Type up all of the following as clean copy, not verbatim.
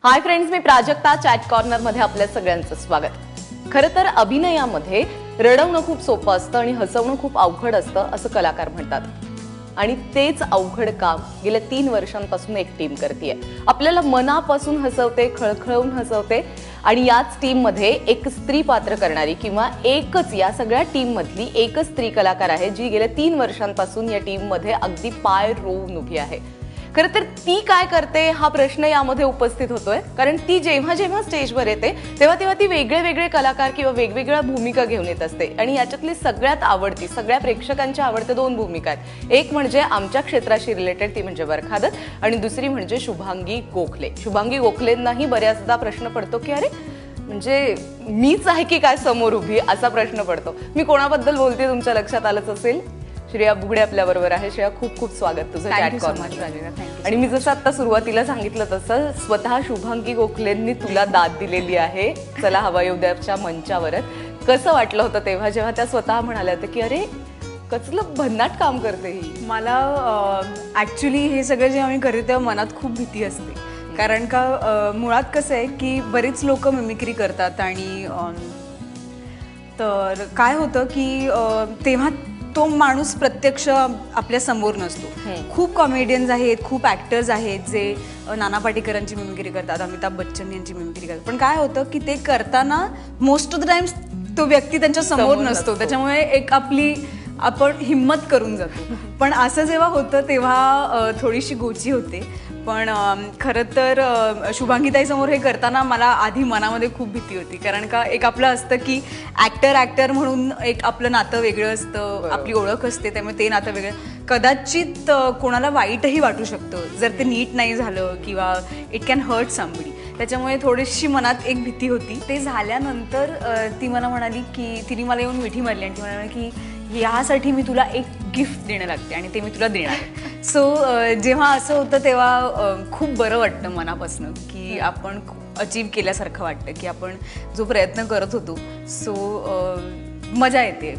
Hi friends, मी Prajakta. Chat corner मध्ये आपल्या सगळ्यांचं स्वागत. खरं तर अभिनयामध्ये रडवणं खूप सोपं असतं आणि हसवणं खूप अवघड असतं असं कलाकार म्हणतात. आणि तेच अवघड काम गेल्या 3 वर्षांपासून एक टीम करतेय. आपल्याला मनापासून हसवते, खळखळून हसवते. आणि याच टीम मध्ये एक स्त्री पात्र करणारी किंवा एकच या सगळ्या टीम मधली एकच स्त्री कलाकार आहे जी गेल्या 3 वर्षांपासून या टीम मध्ये अगदी पाय रोवून उभी आहे. खरं तर ती काय करते हा प्रश्न यामध्ये उपस्थित होतोय, कारण ती जेव्हा जेव्हा स्टेजवर येते तेव्हा तेव्हा ती वेगळे कलाकार किंवा वेगवेगळ्या भूमिका घेऊन येत असते. आणि याच्यातली सगळ्यात आवडती, सगळ्या प्रेक्षकांच्या आवडत्या 2 भूमिका आहेत. एक म्हणजे आमच्या क्षेत्राशी रिलेटेड, ती म्हणजे बरखा दत्त, आणि दुसरी म्हणजे शुभांगी गोखले. शुभांगी गोखलेंनाही बऱ्याचदा प्रश्न पडतो की अरे म्हणजे मीच आहे की काय समोर उभी, असा प्रश्न पडतो. मी कोणाबद्दल बोलते तुमच्या लक्षात आलंच असेल. श्रेया बुगडे आपल्या बरोबर आहे. श्रेया, खूप खूप स्वागत तुझं चॅट कॉर्नर. आणि मी जसं आता सुरुवातीला सांगितलं तसं स्वतः शुभांगी गोखलेंनी तुला दाद दिलेली आहे चला हवा येऊ द्याच्या मंचावरच. कसं वाटलं होतं तेव्हा जेव्हा त्या स्वतः म्हणाल्या होत्या की अरे कसलं भन्नाट काम करते ही? मला ॲक्च्युली हे सगळं जेव्हा मी करते तेव्हा मनात खूप भीती असते. कारण का मुळात कसं आहे की बरीच लोक मिमिक्री करतात आणि तर काय होतं की तेव्हा तो माणूस प्रत्यक्ष आपल्या समोर नसतो. खूप कॉमेडियन्स आहेत, खूप ॲक्टर्स आहेत जे नाना पाटेकरांची मिमिक्री करतात, अमिताभ बच्चन यांची मिमिक्री करतात. पण काय होतं की ते करताना मोस्ट ऑफ द टाइम्स तो व्यक्ती त्यांच्या समोर नसतो. त्याच्यामुळे एक आपण हिम्मत करून जातो. पण असं जेव्हा होतं तेव्हा थोडीशी गोची होते. पण खरं तर शुभांगीताईसमोर हे करताना मला आधी मनामध्ये खूप भीती होती. कारण का एक आपलं असतं की ॲक्टर म्हणून एक आपलं नातं वेगळं असतं, आपली ओळख असते, त्यामुळे ते नातं वेगळं. कदाचित कोणाला वाईटही वाटू शकतं जर ते नीट नाही झालं किंवा इट कॅन हर्ट समबडी. त्याच्यामुळे थोडीशी मनात एक भीती होती. ते झाल्यानंतर ती मला म्हणाली की तिने मला येऊन मिठी मारली आणि ती म्हणाली की ह्यासाठी मी तुला एक गिफ्ट देणं लागते आणि ते मी तुला देणार आहे. सो जेव्हा असं होतं तेव्हा खूप बरं वाटतं मनापासून की आपण अचीव केल्यासारखं वाटतं की आपण जो प्रयत्न करत होतो. सो मजा येते.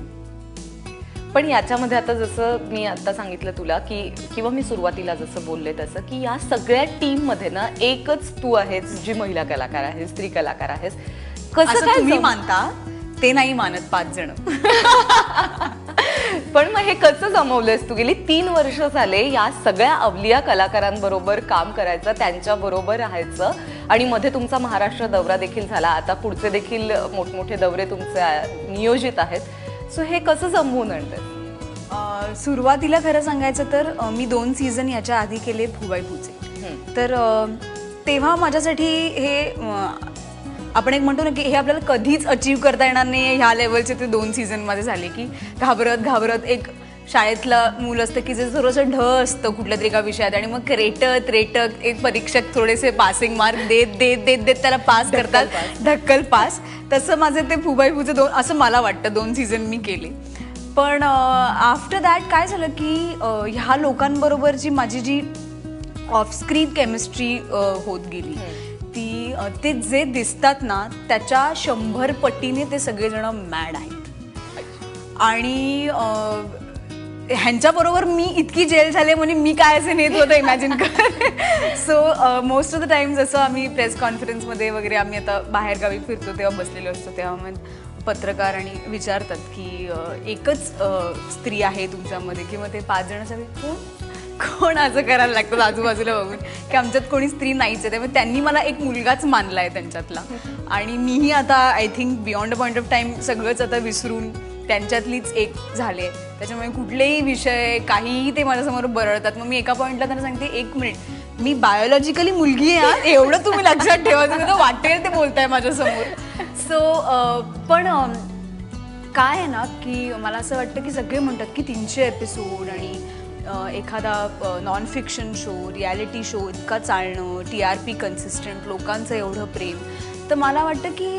पण याच्यामध्ये आता जसं मी आता सांगितलं तुला की किंवा मी सुरुवातीला जसं बोलले तसं की या सगळ्या टीम मध्ये ना एकच तू आहेस जी महिला कलाकार आहेस, स्त्री कलाकार आहेस. कसं काय तुम्ही मानता? ते नाही मानत 5 जण. पण मग हे कसं जमवलंस तू? गेली 3 वर्ष झाले या सगळ्या अवलिया कलाकारांबरोबर काम करायचं, त्यांच्या बरोबर राहायचं, आणि मध्ये तुमचा महाराष्ट्र दौरा देखील झाला. आता पुढचे देखील मोठमोठे दौरे तुमचे नियोजित आहेत. सो हे कसं जमवून आणतं? सुरुवातीला खरं सांगायचं तर मी 2 सीझन याच्या आधी केले फुबाईपूचे. तर तेव्हा माझ्यासाठी हे आपण एक म्हणतो ना की हे आपल्याला कधीच अचीव करता येणार नाही. ह्या लेवलचे ते 2 सीझन मध्ये झाले की घाबरत एक शाळेतलं मूल असतं की जे थोडंसं ढ असतं कुठल्या तरी एका विषयात, आणि मग रेटत एक परीक्षक थोडेसे पासिंग मार्क देत त्याला पास करतात, ढक्कल पास. तसं माझे ते फुबाईपूचे 2, असं मला वाटतं 2 सीझन मी केले. पण आफ्टर दॅट काय झालं की ह्या लोकांबरोबरची माझी जी ऑफस्क्रीन केमिस्ट्री होत गेली, ते जे दिसतात ना त्याच्या 100 पटीने ते सगळेजण मॅड आहेत. आणि ह्यांच्याबरोबर मी इतकी जेल झाले म्हणजे मी काय असे नेत होतं इमॅजिन कर. So most of the time जसं आम्ही प्रेस कॉन्फरन्समध्ये वगैरे आम्ही आता बाहेरगावी फिरतो तेव्हा बसलेलो असतो, तेव्हा मग पत्रकार आणि विचारतात की एकच स्त्री आहे तुमच्यामध्ये, किंवा ते 5 जण सगळे कोण असं करायला लागतं आजूबाजूला बघून की आमच्यात कोणी स्त्री नाहीच आहे. त्यामुळे त्यांनी मला एक मुलगाच मानला आहे त्यांच्यातला. आणि मीही आता I think beyond a point of time सगळंच आता विसरून त्यांच्यातलीच एक झाले. त्याच्यामुळे कुठलेही विषय काहीही ते माझ्यासमोर बरळतात. मग मी एका पॉईंटला त्यांना सांगते 1 मिनिट मी बायोलॉजिकली मुलगी आहे एवढं तुम्ही लक्षात ठेवा, तुम्ही तर वाटेल ते बोलताय माझ्यासमोर. सो पण काय आहे ना की मला असं वाटतं की सगळे म्हणतात की 300 एपिसोड आणि एखादा non fiction show, reality show इतका चालणं, TRP कन्सिस्टंट, लोकांचं एवढं प्रेम. तर मला वाटतं की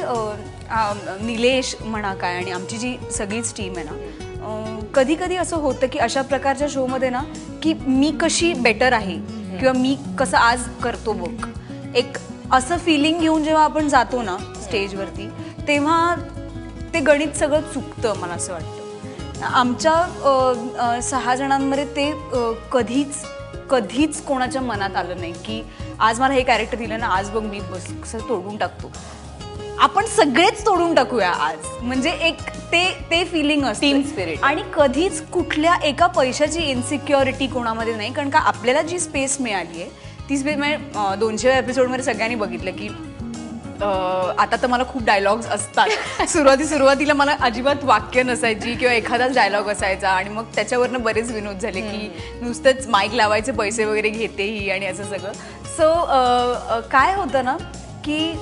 निलेश म्हणा काय आणि आमची जी सगळीच टीम आहे ना, कधी कधी असं होतं की अशा प्रकारच्या शोमध्ये ना की मी कशी बेटर आहे किंवा मी कसं आज करतो बघ, एक असं फिलिंग घेऊन जेव्हा आपण जातो ना स्टेजवरती तेव्हा ते गणित सगळं चुकतं. मला असं वाटतं आमच्या 6 जणांमध्ये ते कधीच कोणाच्या मनात आलं नाही की आज मला हे कॅरेक्टर दिलं ना, आज बघ मी बस कसं तोडून टाकतो, आपण सगळेच तोडून टाकूया आज, म्हणजे एक ते फिलिंग असतं टीम स्पिरिट. आणि कधीच कुठल्या एका पैशाची इन्सिक्युरिटी कोणामध्ये नाही, कारण का आपल्याला जी स्पेस मिळाली आहे ती स्पेस म्हणजे 200 एपिसोडमध्ये सगळ्यांनी बघितलं की आता तर मला खूप डायलॉग्स असतात. सुरुवातीला मला अजिबात वाक्य नसायची किंवा एखादाच डायलॉग असायचा आणि मग त्याच्यावरनं बरेच विनोद झाले की नुसतंच माईक लावायचे पैसे वगैरे घेते ही आणि असं सगळं. सो काय होतं ना की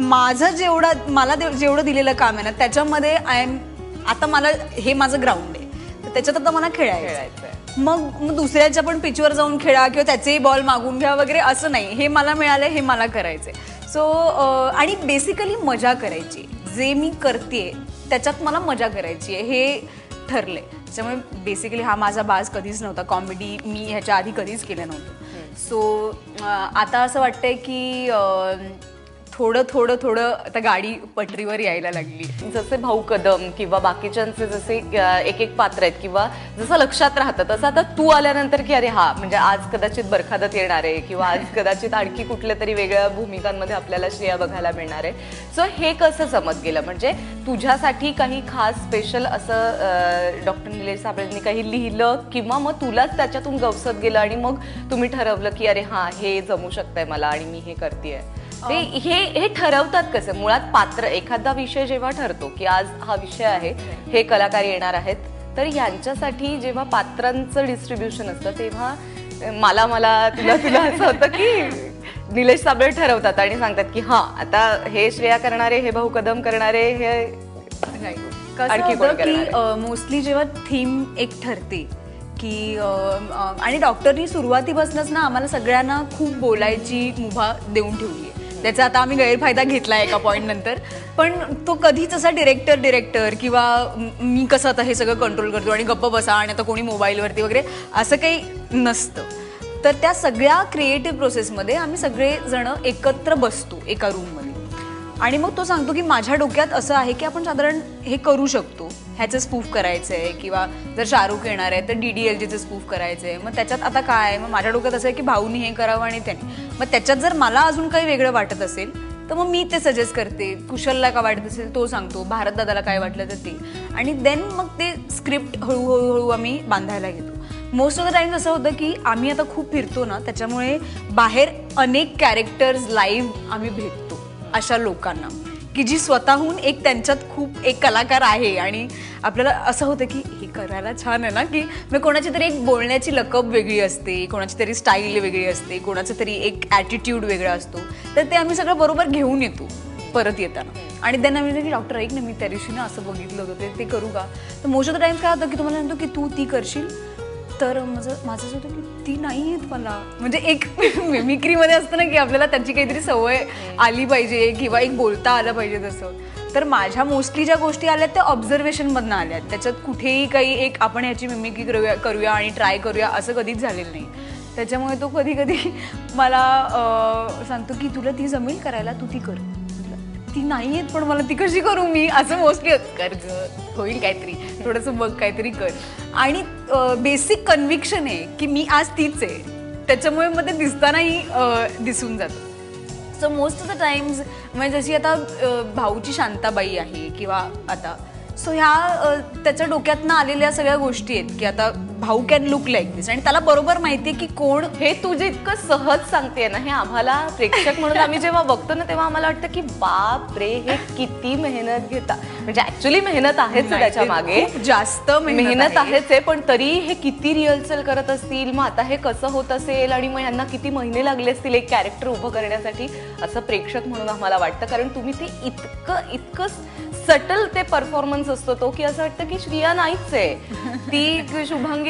माझं जेवढं दिलेलं काम आहे ना त्याच्यामध्ये आता मला हे माझं ग्राउंड आहे, तर त्याच्यात आता मला खेळायचं. मग दुसऱ्याच्या पण पिचवर जाऊन खेळा किंवा त्याचेही बॉल मागून घ्या वगैरे असं नाही, हे मला मिळालंय हे मला करायचंय. सो आणि बेसिकली मजा करायची, जे मी करते त्याच्यात मला मजा करायची आहे हे ठरलंय. त्याच्यामुळे बेसिकली हा माझा बाज कधीच नव्हता, कॉमेडी मी ह्याच्या आधी कधीच केलं नव्हतं. सो आता असं वाटतंय की थोडं आता गाडी पटरीवर यायला लागली. जसे भाऊ कदम किंवा बाकीच्यांचे जसे एक एक पात्र आहेत किंवा जसं लक्षात राहतं तसं आता तू आल्यानंतर की अरे हा म्हणजे आज कदाचित बरखादत येणार आहे किंवा आज कदाचित आणखी कुठल्या तरी वेगळ्या भूमिकांमध्ये आपल्याला श्रेया बघायला मिळणार आहे. सो हे कसं जमत गेलं, म्हणजे तुझ्यासाठी काही खास स्पेशल असं डॉक्टर निलेश साबळेंनी काही लिहिलं किंवा मग तुलाच त्याच्यातून गवसत गेलं आणि मग तुम्ही ठरवलं की अरे हा हे जमू शकतंय मला आणि मी हे करतेय. हे ठरवतात कसं मुळात पात्र, एखादा विषय जेव्हा ठरतो की आज हा विषय आहे, हे कलाकार येणार आहेत, तर यांच्यासाठी जेव्हा पात्रांचं डिस्ट्रीब्युशन असतं तेव्हा मला तुला असं होतं की निलेश साबळे ठरवतात आणि सांगतात की हा आता हे श्रेया करणारे, हे भाऊ कदम करणारे, हे आणखी की मोस्टली जेव्हा थीम एक ठरते की आणि डॉक्टरनी सुरुवातीपासूनच ना आम्हाला सगळ्यांना खूप बोलायची मुभा देऊन ठेवली आहे. त्याचा आता आम्ही गैरफायदा घेतला एका पॉईंट नंतर, पण तो कधीच असा डिरेक्टर किंवा मी कसं आता हे सगळं कंट्रोल करतो आणि गप्प बसा आणि आता कोणी मोबाईलवरती वगैरे असं काही नसतं. तर त्या सगळ्या क्रिएटिव्ह प्रोसेसमध्ये आम्ही सगळेजण एकत्र बसतो एका रूममध्ये आणि मग तो सांगतो की माझ्या डोक्यात असं आहे की आपण साधारण हे करू शकतो, ह्याचं स्पूफ करायचं आहे किंवा जर शाहरुख येणार आहे तर DDLJचं स्पूफ करायचं आहे, मग त्याच्यात आता काय, मग माझ्या डोक्यात असं आहे की भाऊनी हे करावं आणि त्याने, मग त्याच्यात जर मला अजून काही वेगळं वाटत असेल तर मग मी ते सजेस्ट करते, कुशलला काय वाटत असेल तो सांगतो, भारत दादाला काय वाटलं तर ते, आणि देन मग ते स्क्रिप्ट हळूहळू आम्ही बांधायला घेतो. मोस्ट ऑफ द टाइम्स असं होतं की आम्ही आता खूप फिरतो ना, त्याच्यामुळे बाहेर अनेक कॅरेक्टर्स लाईव्ह आम्ही भेटतो अशा लोकांना की जी स्वतःहून एक त्यांच्यात खूप एक कलाकार आहे आणि आपल्याला असं होतं की हे करायला छान आहे ना, की मग कोणाची तरी एक बोलण्याची लकब वेगळी असते, कोणाची तरी स्टाईल वेगळी असते, कोणाचं तरी एक ॲटिट्यूड वेगळा असतो, तर ते आम्ही सगळं बरोबर घेऊन येतो परत येताना. आणि त्यांना म्हणजे की डॉक्टर ऐक ना मी त्या दिवशी ना असं बघितलं होतं ते करू का, तर मोस्ट ऑफ द टाइम्स काय होतं की तुम्हाला म्हणतो की तू ती करशील, तर माझं असं होतं की ती नाही येत मला, म्हणजे एक मिमिक्रीमध्ये असतं ना की आपल्याला त्याची काहीतरी सवय आली पाहिजे किंवा एक बोलता आलं पाहिजे तसं. तर माझ्या मोस्टली ज्या गोष्टी आल्यात त्या ऑब्झर्वेशनमधनं आल्यात, त्याच्यात कुठेही काही एक आपण ह्याची मिमिक्री करूया आणि ट्राय करूया असं कधीच झालेलं नाही. त्याच्यामुळे तो कधी मला सांगतो की तुला ती जमेल करायला, तू ती कर, ती नाही येत पण मला ती कशी करू मी, असं मोस्टली कर होईल काहीतरी, थोडंसं बघ काहीतरी कर. आणि बेसिक कन्व्हिक्शन आहे की मी आज तीच आहे, त्याच्यामुळे मग ते दिसतानाही दिसून जातं. So most of the times म्हणजे जशी आता भाऊची शांताबाई आहे किंवा आता सो ह्या त्याच्या डोक्यातनं आलेल्या सगळ्या गोष्टी आहेत की आता भाऊ कॅन लुक लाईक दिस, आणि त्याला बरोबर माहितीये की कोण. हे तू जे इतकं सहज सांगतेय ना, हे आम्हाला प्रेक्षक म्हणून आम्ही जेव्हा बघतो ना तेव्हा आम्हाला वाटतं की बाप रे हे किती मेहनत घेतात, म्हणजे ऍक्च्युली मेहनत आहेच त्याच्या मागे, जास्त मेहनत आहेच आहे, पण तरी हे किती रिहर्सल करत असतील, मग आता हे कसं होत असेल आणि मग यांना किती महिने लागले असतील एक कॅरेक्टर उभं करण्यासाठी, असं प्रेक्षक म्हणून आम्हाला वाटतं. कारण तुम्ही ते इतकं सटल ते परफॉर्मन्स असतो तो की असं वाटतं की श्रिया नाहीच आहे, ती शुभांगी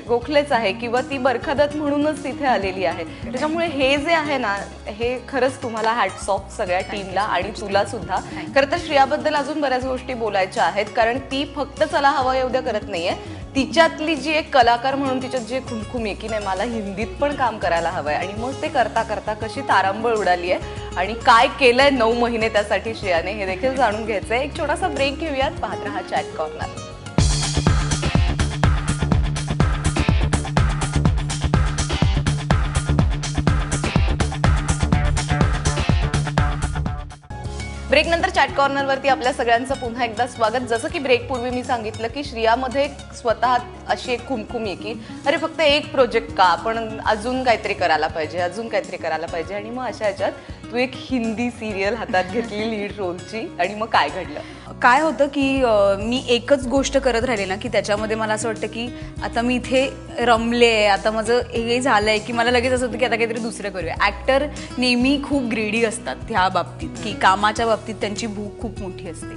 गोखलेच आहे किंवा ती बरखादत म्हणूनच तिथे आलेली आहे. त्याच्यामुळे हे जे आहे ना, हे खरंच तुम्हाला हॅट्स ऑफ सगळ्या टीमला आणि तुला सुद्धा. खरं तर श्रेयाबद्दल अजून बऱ्याच गोष्टी बोलायच्या आहेत, कारण ती फक्त चला हवं एवढं करत नाहीये, तिच्यातली जी एक कलाकार म्हणून तिच्यात जे खुमखुमी की नाही मला हिंदीत पण काम करायला हवंय, आणि मग ते करता करता कशी तारांबळ उडाली आहे आणि काय केलंय 9 महिने त्यासाठी श्रेयाने, हे देखील जाणून घ्यायचंय. एक छोटासा ब्रेक घेऊयात, पाहत रहा चॅट कॉर्नर. ब्रेक नंतर चॅट कॉर्नरवरती आपल्या सगळ्यांचं पुन्हा एकदा स्वागत. जसं की ब्रेक पूर्वी मी सांगितलं की श्रियामध्ये स्वतः अशी एक खुमखुमी आहे की अरे फक्त एक प्रोजेक्ट का, आपण अजून काहीतरी करायला पाहिजे, अजून काहीतरी करायला पाहिजे. आणि मग अशा ह्याच्यात तू एक हिंदी सिरियल हातात घेतली लीड रोलची, आणि मग काय घडलं? काय होतं की मी एकच गोष्ट करत राहिले ना की त्याच्यामध्ये मला असं वाटतं की आता मी इथे रमले, आता माझं हे झालंय की मला लगेच असं होतं की आता काहीतरी दुसरं करूया. ॲक्टर नेहमी खूप ग्रेडी असतात ह्या बाबतीत की कामाच्या बाबतीत त्यांची भूक खूप मोठी असते.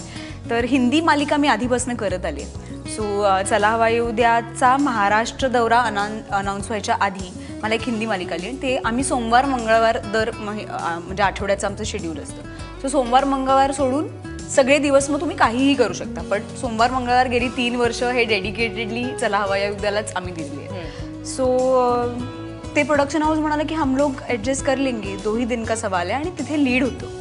तर हिंदी मालिका मी आधीपासून करत आले. सो चला हवा येऊ द्याचा महाराष्ट्र दौरा अनाऊन्स व्हायच्या आधी मला एक हिंदी मालिका आली, आणि ते आम्ही सोमवार मंगळवार म्हणजे आठवड्याचं आमचं शेड्यूल असतं. सो सोमवार मंगळवार सोडून सगळे दिवस मग तुम्ही काहीही करू शकता, पण सोमवार मंगळवार गेली 3 वर्ष हे डेडिकेटेडली चला हवा येऊ द्यालाच आम्ही दिली आहे. सो ते प्रोडक्शन हाऊस म्हणाले की हम लोग ॲडजस्ट कर लेंगे, 2 ही दिन का सवाल आहे, आणि तिथे लीड होतं.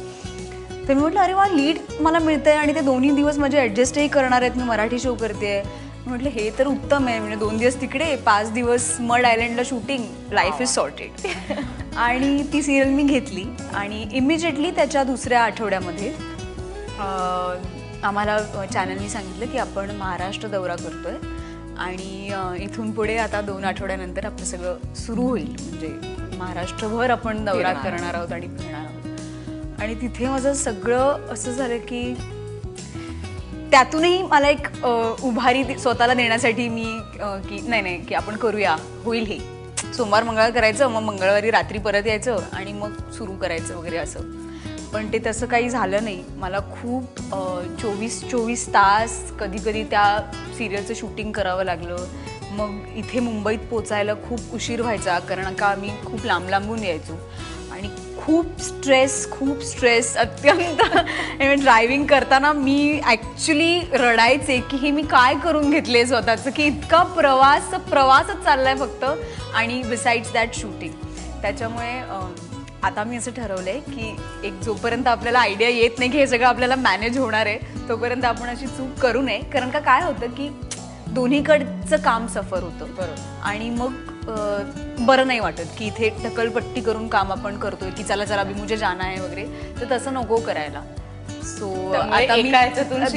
तर मी म्हटलं अरे वा, लीड मला मिळतंय आणि ते 2ही दिवस माझे ॲडजस्टही करणार आहेत, मी मराठी शो करते. म्हटलं हे तर उत्तम आहे, म्हणजे 2 दिवस तिकडे, 5 दिवस मड आयलंडला शूटिंग, लाईफ इज सॉर्टेड. आणि ती सिरियल मी घेतली आणि इमिजिएटली त्याच्या दुसऱ्या आठवड्यामध्ये आम्हाला चॅनलनी सांगितलं की आपण महाराष्ट्र दौरा करतोय आणि इथून पुढे आता 2 आठवड्यानंतर आपलं सगळं सुरू होईल, म्हणजे महाराष्ट्रभर आपण दौरा करणार आहोत आणि फिरणार आहोत. आणि तिथे माझं सगळं असं झालं की त्यातूनही मला एक उभारी स्वतःला देण्यासाठी मी की नाही की आपण करूया, होईल हे. सोमवार मंगळवार करायचं, मग मंगळवारी रात्री परत यायचं आणि मग सुरू करायचं वगैरे असं. पण ते तसं काही झालं नाही. मला खूप 24 तास कधी कधी त्या सिरियलचं शूटिंग करावं लागलं. मग इथे मुंबईत पोचायला खूप उशीर व्हायचा, कारण का आम्ही खूप लांबून यायचो आणि खूप स्ट्रेस अत्यंत. ड्रायव्हिंग करताना मी ॲक्च्युली रडायचे की हे मी काय करून घेतले स्वतःचं, की इतका प्रवासच चाललाय फक्त, आणि बिसाइड्स दॅट शूटिंग. त्याच्यामुळे आता मी असं ठरवलंय की एक जोपर्यंत आपल्याला आयडिया येत नाही की हे सगळं आपल्याला मॅनेज होणार आहे, तोपर्यंत आपण अशी चूक करू नये. कारण का काय होतं की दोन्हीकडचं काम सफर होतं. बरोबर. आणि मग बरं नाही वाटत की इथे ढकलपट्टी करून काम आपण करतोय की चला अभी मुझे जाना आहे वगैरे, तर तसं नको करायला. सो आता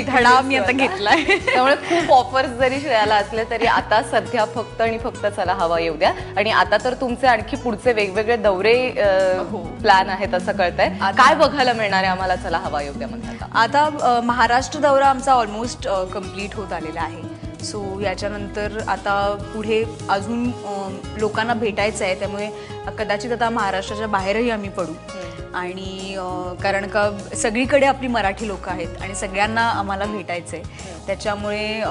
धडा मी आता घेतलाय. त्यामुळे खूप ऑफर्स जरी श्रेयाला असले तरी आता सध्या फक्त आणि फक्त चला हवा येऊ द्या. आणि आता तर तुमचे आणखी पुढचे वेगवेगळे दौरे प्लॅन आहेत असं कळतंय. काय बघायला मिळणार आहे आम्हाला चला हवा येऊ द्या म्हणतात? आता महाराष्ट्र दौरा आमचा ऑलमोस्ट कम्प्लीट होत आलेला आहे. सो याच्यानंतर आता पुढे अजून लोकांना भेटायचं आहे, त्यामुळे कदाचित आता महाराष्ट्राच्या बाहेरही आम्ही पडू. आणि कारण का सगळीकडे आपली मराठी लोक आहेत आणि सगळ्यांना आम्हाला भेटायचं आहे, त्याच्यामुळे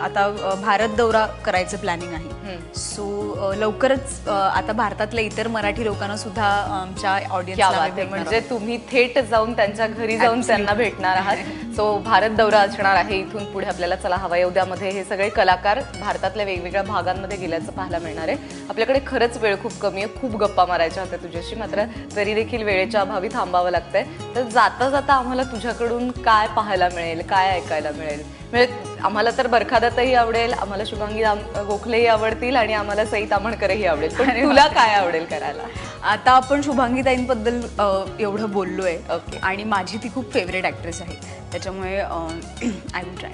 आता भारत दौरा करायचं प्लॅनिंग आहे. सो लवकरच आता भारतातल्या इतर मराठी लोकांना सुद्धा आमच्या ऑडियन्स, म्हणजे तुम्ही थेट जाऊन त्यांच्या घरी जाऊन त्यांना भेटणार आहात. सो भारत दौरा असणार आहे इथून पुढे आपल्याला चला हवा येऊ द्यामध्ये. हे सगळे कलाकार भारतातल्या वेगवेगळ्या भागांमध्ये गेल्याचं पाहायला मिळणार आहे. आपल्याकडे खरंच वेळ खूप कमी आहे, खूप गप्पा मारायच्या होत्या तुझ्याशी, मात्र तरी देखील वेळेच्या अभावी थांबावं लागतंय. तर जाता जाता आम्हाला तुझ्याकडून काय पाहायला मिळेल, काय ऐकायला मिळेल? म्हणजे आम्हाला तर बरखादतही आवडेल, आम्हाला शुभांगी गोखलेही आवडतील आणि आम्हाला सई ताम्हणकरही आवडेल, पण तुला काय आवडेल करायला? आता आपण शुभांगीताईंबद्दल एवढं बोललोय, ओके, आणि माझी ती खूप फेवरेट ॲक्ट्रेस आहे, त्याच्यामुळे आय विल ट्राय.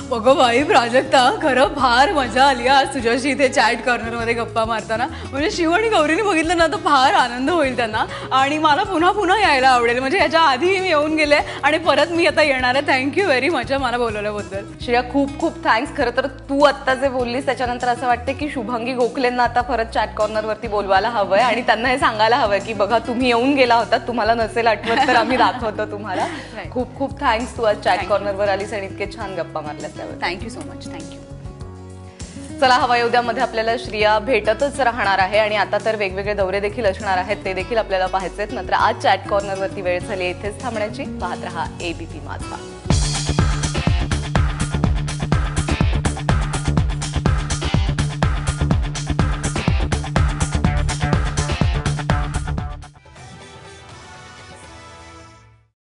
बघ बाई प्राजक्ता, खरं फार मजा आली आज तुझ्याशी इथे चॅट कॉर्नरमध्ये गप्पा मारताना. म्हणजे शिव आणि गौरीने बघितलं ना तर फार आनंद होईल त्यांना, आणि मला पुन्हा यायला आवडेल. म्हणजे याच्या आधीही मी येऊन गेले आणि परत मी आता येणार आहे. थँक्यू व्हेरी मच मला बोलवल्याबद्दल. श्रेया, खूप खूप थँक्स. खरं तर तू आत्ता जे बोललीस त्याच्यानंतर असं वाटतं की शुभांगी गोखलेंना आता परत चॅट कॉर्नरवरती बोलवायला हवंय आणि त्यांना हे सांगायला हवंय की बघा तुम्ही येऊन गेला होता, तुम्हाला नसेल आठवत तर आम्ही दाखवतो तुम्हाला. खूप खूप थँक्स, तू आज चॅट कॉर्नरवर आलीस आणि इतके छान गप्पा मारल्यास त्यावर. Thank you so much. थँक्यू. चला हवा येऊ द्यामध्ये आपल्याला श्रिया भेटतच राहणार आहे आणि आता तर वेगवेगळे दौरे देखील असणार आहेत, ते देखील आपल्याला पाहायचे आहेत. मात्र आज चॅट कॉर्नरवरती वेळ झाली इथेच थांबण्याची. पाहत रहा ABP माझा.